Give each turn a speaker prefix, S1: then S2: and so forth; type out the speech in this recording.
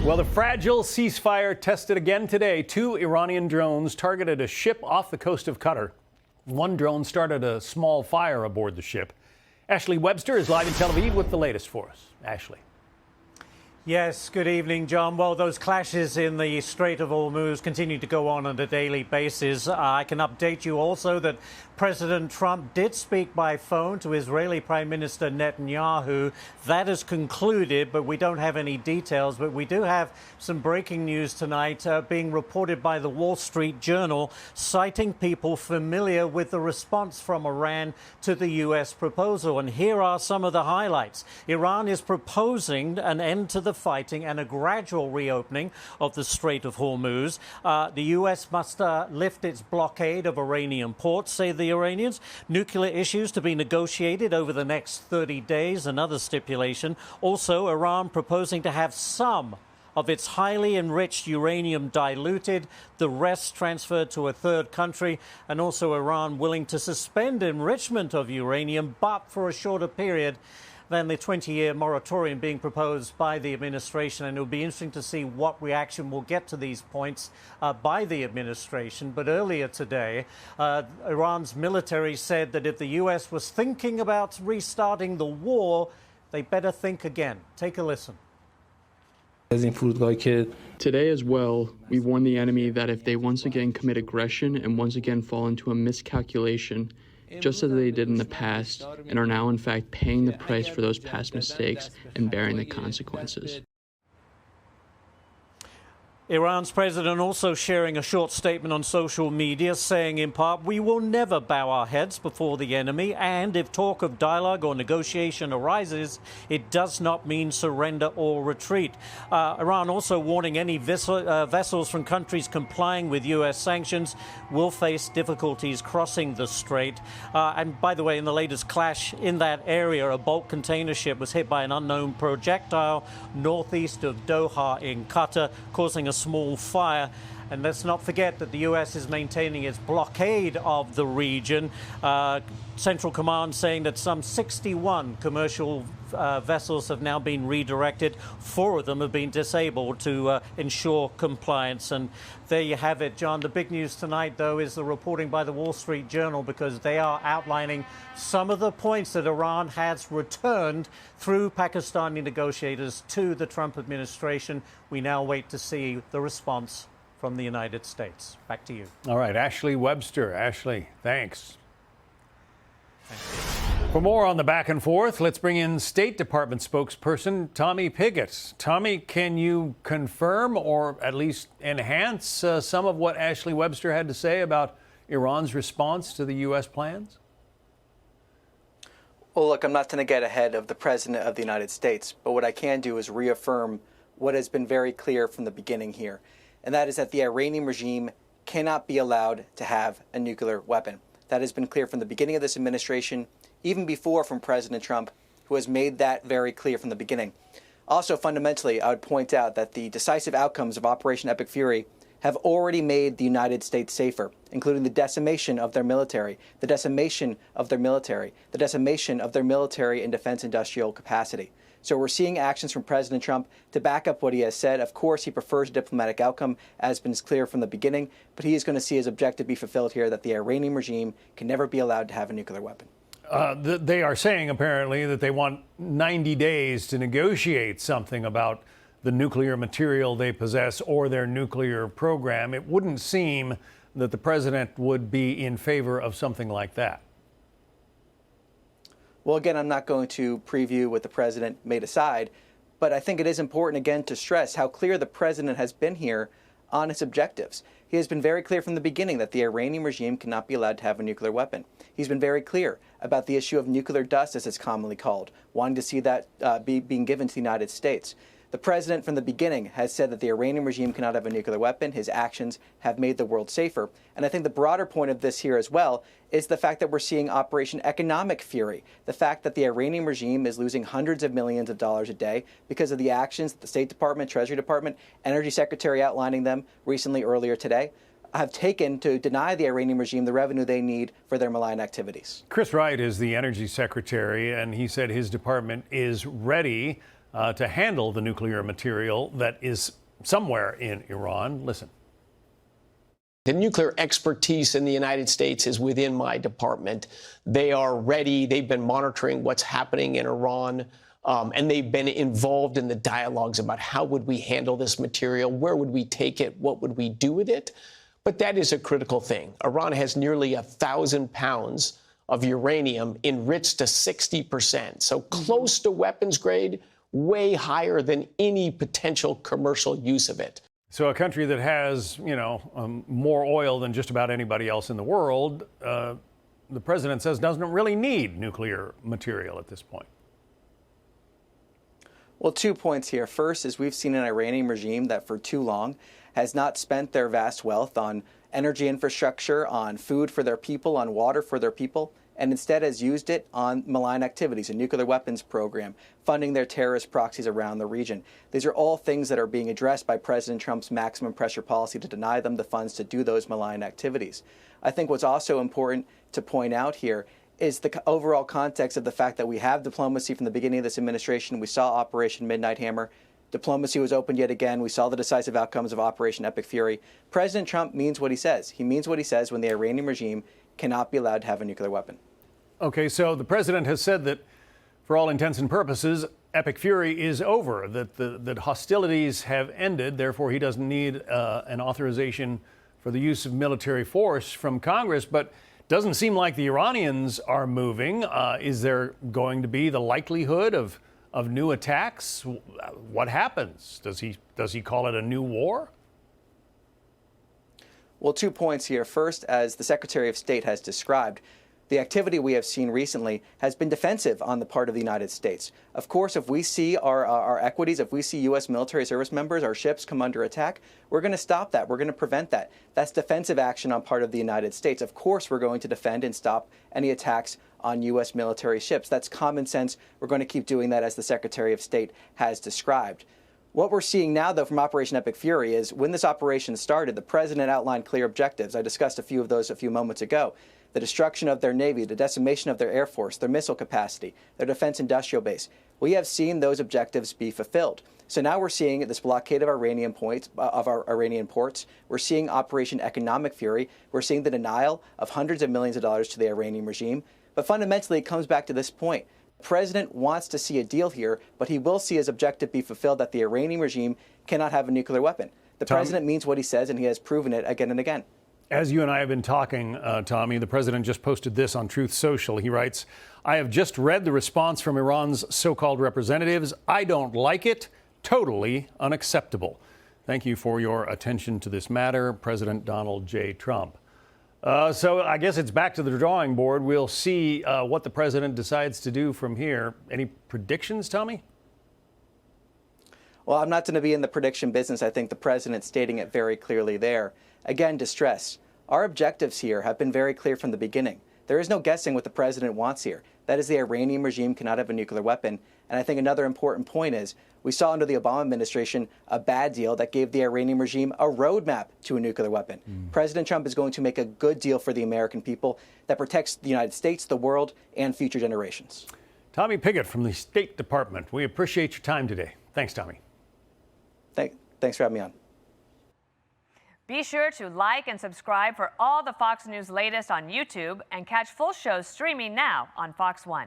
S1: Well, the fragile ceasefire tested again today. 2 Iranian drones targeted a ship off the coast of Qatar. One drone started a small fire aboard the ship. Ashley Webster is live in Tel Aviv with the latest for us. Ashley.
S2: Yes, good evening, John. Well, those clashes in the Strait of Hormuz continue to go on a daily basis. I can update you also that President Trump did speak by phone to Israeli Prime Minister Netanyahu. That has concluded, but we don't have any details. But we do have some breaking news tonight being reported by the Wall Street Journal, citing people familiar with the response from Iran to the U.S. proposal. And here are some of the highlights. Iran is proposing an end to the fighting and a gradual reopening of the Strait of Hormuz. The U.S. must lift its blockade of Iranian ports, say the Iranians. Nuclear issues to be negotiated over the next 30 days, another stipulation. Also, Iran proposing to have some of its highly enriched uranium diluted, the rest transferred to a third country, and also Iran willing to suspend enrichment of uranium, but for a shorter period than the 20-year moratorium being proposed by the administration. And it will be interesting to see what reaction we'll get to these points by the administration. But earlier today, Iran's military said that if the U.S. was thinking about restarting the war, they better think again. Take a listen.
S3: Today as well, we warn the enemy that if they once again commit aggression and once again fall into a miscalculation, just as they did in the past, and are now in fact paying the price for those past mistakes and bearing the consequences.
S2: Iran's president also sharing a short statement on social media saying in part, "We will never bow our heads before the enemy, and if talk of dialogue or negotiation arises, it does not mean surrender or retreat." Iran also warning any vessels from countries complying with U.S. sanctions will face difficulties crossing the strait. And by the way, in the latest clash in that area, a bulk container ship was hit by an unknown projectile northeast of Doha in Qatar, causing a small fire. And let's not forget that the U.S. is maintaining its blockade of the region. Central Command saying that some 61 commercial vessels have now been redirected. 4 of them have been disabled to ensure compliance. And there you have it, John. The big news tonight, though, is the reporting by the Wall Street Journal, because they are outlining some of the points that Iran has returned through Pakistani negotiators to the Trump administration. We now wait to see the response from the United States. Back to you.
S1: All right, Ashley Webster. Ashley, thanks. For more on the back and forth, let's bring in State Department spokesperson Tommy Pigott. Tommy, can you confirm or at least enhance some of what Ashley Webster had to say about Iran's response to the U.S. plans?
S4: Well, look, I'm not going to get ahead of the President of the United States, but what I can do is reaffirm what has been very clear from the beginning here, and that is that the Iranian regime cannot be allowed to have a nuclear weapon. That has been clear from the beginning of this administration, even before from President Trump, who has made that very clear from the beginning. Also, fundamentally, I would point out that the decisive outcomes of Operation Epic Fury have already made the United States safer, including the decimation of their military, the decimation of their military, the decimation of their military and defense industrial capacity. So we're seeing actions from President Trump to back up what he has said. Of course, he prefers a diplomatic outcome, as has been clear from the beginning, but he is going to see his objective be fulfilled here, that the Iranian regime can never be allowed to have a nuclear weapon.
S1: They are saying, apparently, that they want 90 days to negotiate something about the nuclear material they possess or their nuclear program. It wouldn't seem that the president would be in favor of something like that.
S4: Well, again, I'm not going to preview what the president made aside, but I think it is important, again, to stress how clear the president has been here on his objectives. He has been very clear from the beginning that the Iranian regime cannot be allowed to have a nuclear weapon. He's been very clear about the issue of nuclear dust, as it's commonly called, wanting to see that being given to the United States. The president from the beginning has said that the Iranian regime cannot have a nuclear weapon. His actions have made the world safer. And I think the broader point of this here as well is the fact that we're seeing Operation Economic Fury, the fact that the Iranian regime is losing hundreds of millions of dollars a day because of the actions that the State Department, Treasury Department, Energy Secretary outlining them recently earlier today, have taken to deny the Iranian regime the revenue they need for their malign activities.
S1: Chris Wright is the Energy Secretary, and he said his department is ready to handle the nuclear material that is somewhere in Iran. Listen.
S5: The nuclear expertise in the United States is within my department. They are ready. They've been monitoring what's happening in Iran, and they've been involved in the dialogues about how would we handle this material, where would we take it, what would we do with it. But that is a critical thing. Iran has nearly 1,000 pounds of uranium enriched to 60%, so close to weapons grade, way higher than any potential commercial use of it.
S1: So a country that has, more oil than just about anybody else in the world, the president says doesn't really need nuclear material at this point.
S4: Well, 2 points here. First is we've seen an Iranian regime that for too long has not spent their vast wealth on energy infrastructure, on food for their people, on water for their people, and instead has used it on malign activities, a nuclear weapons program, funding their terrorist proxies around the region. These are all things that are being addressed by President Trump's maximum pressure policy to deny them the funds to do those malign activities. I think what's also important to point out here is the overall context of the fact that we have diplomacy from the beginning of this administration. We saw Operation Midnight Hammer. Diplomacy was opened yet again. We saw the decisive outcomes of Operation Epic Fury. President Trump means what he says. He means what he says when the Iranian regime cannot be allowed to have a nuclear weapon.
S1: Okay, so the president has said that, for all intents and purposes, Epic Fury is over, that hostilities have ended. Therefore, he doesn't need an authorization for the use of military force from Congress. But doesn't seem like the Iranians are moving. Is there going to be the likelihood of new attacks? What happens? Does he call it a new war?
S4: Well, 2 points here. First, as the Secretary of State has described, the activity we have seen recently has been defensive on the part of the United States. Of course, if we see our equities, if we see U.S. military service members, our ships come under attack, we're going to stop that. We're going to prevent that. That's defensive action on part of the United States. Of course, we're going to defend and stop any attacks on U.S. military ships. That's common sense. We're going to keep doing that as the Secretary of State has described. What we're seeing now, though, from Operation Epic Fury is when this operation started, the president outlined clear objectives. I discussed a few of those a few moments ago. The destruction of their Navy, the decimation of their Air Force, their missile capacity, their defense industrial base. We have seen those objectives be fulfilled. So now we're seeing this blockade of our Iranian ports. We're seeing Operation Economic Fury. We're seeing the denial of hundreds of millions of dollars to the Iranian regime. But fundamentally, it comes back to this point. The president wants to see a deal here, but he will see his objective be fulfilled that the Iranian regime cannot have a nuclear weapon. The president means what he says, and he has proven it again and again.
S1: As you and I have been talking, Tommy, the president just posted this on Truth Social. He writes, "I have just read the response from Iran's so-called representatives. I don't like it. Totally unacceptable. Thank you for your attention to this matter, President Donald J. Trump." So I guess it's back to the drawing board. We'll see what the president decides to do from here. Any predictions, Tommy?
S4: Well, I'm not going to be in the prediction business. I think the president's stating it very clearly there. Again, to stress, our objectives here have been very clear from the beginning. There is no guessing what the president wants here. That is, the Iranian regime cannot have a nuclear weapon. And I think another important point is we saw under the Obama administration a bad deal that gave the Iranian regime a roadmap to a nuclear weapon. President Trump is going to make a good deal for the American people that protects the United States, the world, and future generations.
S1: Tommy Pigott from the State Department. We appreciate your time today. Thanks, Tommy.
S4: Thanks for having me on.
S6: Be sure to like and subscribe for all the Fox News latest on YouTube and catch full shows streaming now on Fox One.